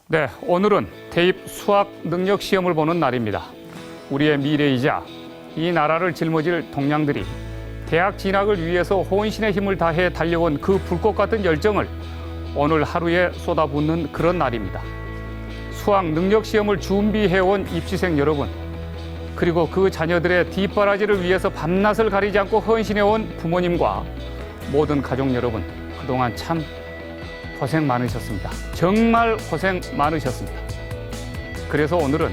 네, 오늘은 대입 수학 능력 시험을 보는 날입니다. 우리의 미래이자 이 나라를 짊어질 동량들이 대학 진학을 위해서 혼신의 힘을 다해 달려온 그 불꽃 같은 열정을 오늘 하루에 쏟아붓는 그런 날입니다. 수학 능력 시험을 준비해온 입시생 여러분, 그리고 그 자녀들의 뒷바라지를 위해서 밤낮을 가리지 않고 헌신해온 부모님과 모든 가족 여러분, 그동안 참 고생 많으셨습니다. 정말 고생 많으셨습니다. 그래서 오늘은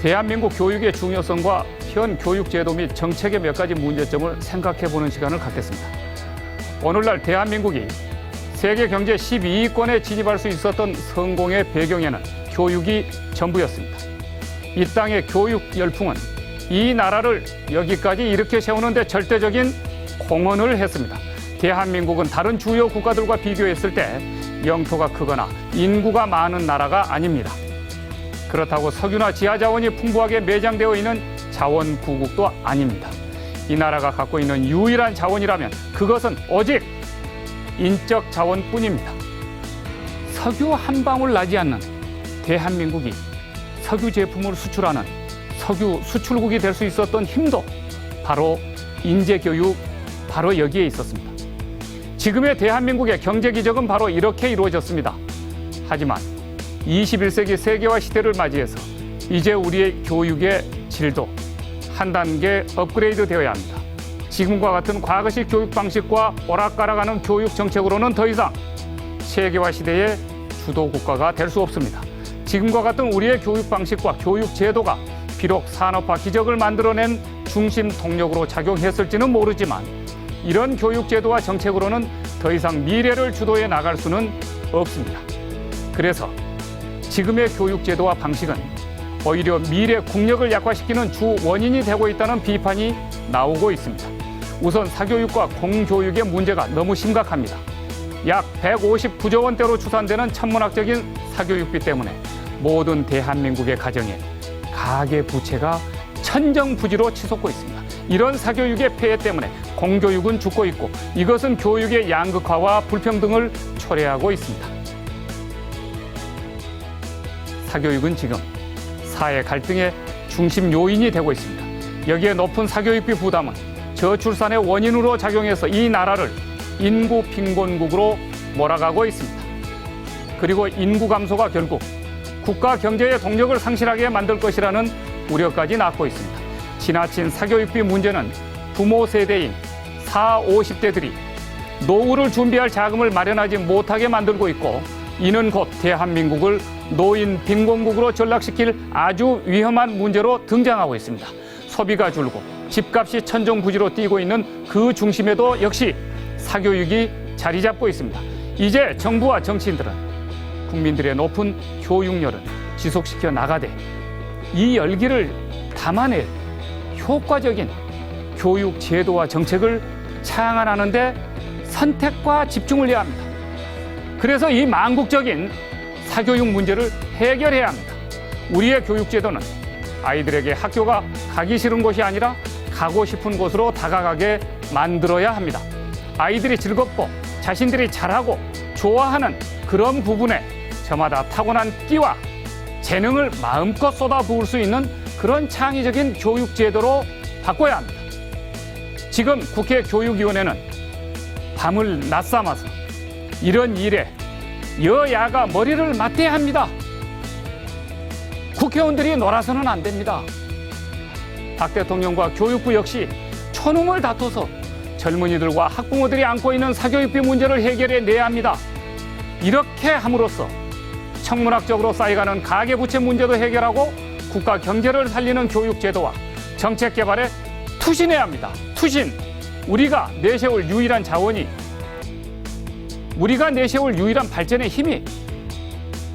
대한민국 교육의 중요성과 현 교육제도 및 정책의 몇 가지 문제점을 생각해보는 시간을 갖겠습니다. 오늘날 대한민국이 세계 경제 12위권에 진입할 수 있었던 성공의 배경에는 교육이 전부였습니다. 이 땅의 교육 열풍은 이 나라를 여기까지 일으켜 세우는 데 절대적인 공헌을 했습니다. 대한민국은 다른 주요 국가들과 비교했을 때 영토가 크거나 인구가 많은 나라가 아닙니다. 그렇다고 석유나 지하자원이 풍부하게 매장되어 있는 자원부국도 아닙니다. 이 나라가 갖고 있는 유일한 자원이라면 그것은 오직 인적 자원뿐입니다. 석유 한 방울 나지 않는 대한민국이 석유 제품을 수출하는 석유 수출국이 될 수 있었던 힘도 바로 인재교육, 바로 여기에 있었습니다. 지금의 대한민국의 경제 기적은 바로 이렇게 이루어졌습니다. 하지만 21세기 세계화 시대를 맞이해서 이제 우리의 교육의 질도 한 단계 업그레이드 되어야 합니다. 지금과 같은 과거식 교육 방식과 오락가락하는 교육 정책으로는 더 이상 세계화 시대의 주도 국가가 될 수 없습니다. 지금과 같은 우리의 교육 방식과 교육 제도가 비록 산업화 기적을 만들어낸 중심 동력으로 작용했을지는 모르지만 이런 교육 제도와 정책으로는 더 이상 미래를 주도해 나갈 수는 없습니다. 그래서 지금의 교육 제도와 방식은 오히려 미래 국력을 약화시키는 주 원인이 되고 있다는 비판이 나오고 있습니다. 우선 사교육과 공교육의 문제가 너무 심각합니다. 약 159조 원대로 추산되는 천문학적인 사교육비 때문에 모든 대한민국의 가정에 가계부채가 천정부지로 치솟고 있습니다. 이런 사교육의 폐해 때문에 공교육은 죽고 있고 이것은 교육의 양극화와 불평등을 초래하고 있습니다. 사교육은 지금 사회 갈등의 중심 요인이 되고 있습니다. 여기에 높은 사교육비 부담은 저출산의 원인으로 작용해서 이 나라를 인구 빈곤국으로 몰아가고 있습니다. 그리고 인구 감소가 결국 국가 경제의 동력을 상실하게 만들 것이라는 우려까지 낳고 있습니다. 지나친 사교육비 문제는 부모 세대인 40, 50대들이 노후를 준비할 자금을 마련하지 못하게 만들고 있고 이는 곧 대한민국을 노인 빈곤국으로 전락시킬 아주 위험한 문제로 등장하고 있습니다. 소비가 줄고 집값이 천정부지로 뛰고 있는 그 중심에도 역시 사교육이 자리 잡고 있습니다. 이제 정부와 정치인들은 국민들의 높은 교육열을 지속시켜 나가되 이 열기를 담아낼 효과적인 교육 제도와 정책을 창안하는 데 선택과 집중을 해야 합니다. 그래서 이 망국적인 사교육 문제를 해결해야 합니다. 우리의 교육 제도는 아이들에게 학교가 가기 싫은 곳이 아니라 가고 싶은 곳으로 다가가게 만들어야 합니다. 아이들이 즐겁고 자신들이 잘하고 좋아하는 그런 부분에 저마다 타고난 끼와 재능을 마음껏 쏟아부을 수 있는 그런 창의적인 교육 제도로 바꿔야 합니다. 지금 국회 교육위원회는 밤을 낮삼아서 이런 일에 여야가 머리를 맞대야 합니다. 국회의원들이 놀아서는 안 됩니다. 박 대통령과 교육부 역시 초능을 다퉈서 젊은이들과 학부모들이 안고 있는 사교육비 문제를 해결해 내야 합니다. 이렇게 함으로써 천문학적으로 쌓여가는 가계부채 문제도 해결하고 국가 경제를 살리는 교육 제도와 정책 개발에 투신해야 합니다. 투신. 우리가 내세울 유일한 자원이, 우리가 내세울 유일한 발전의 힘이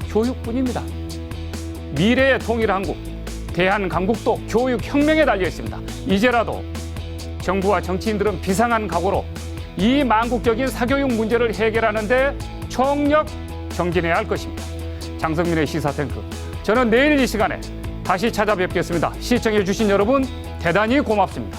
교육뿐입니다. 미래의 통일 한국, 대한강국도 교육혁명에 달려 있습니다. 이제라도 정부와 정치인들은 비상한 각오로 이 망국적인 사교육 문제를 해결하는 데 총력 정진해야 할 것입니다. 장성민의 시사탱크, 저는 내일 이 시간에 다시 찾아뵙겠습니다. 시청해 주신 여러분 대단히 고맙습니다.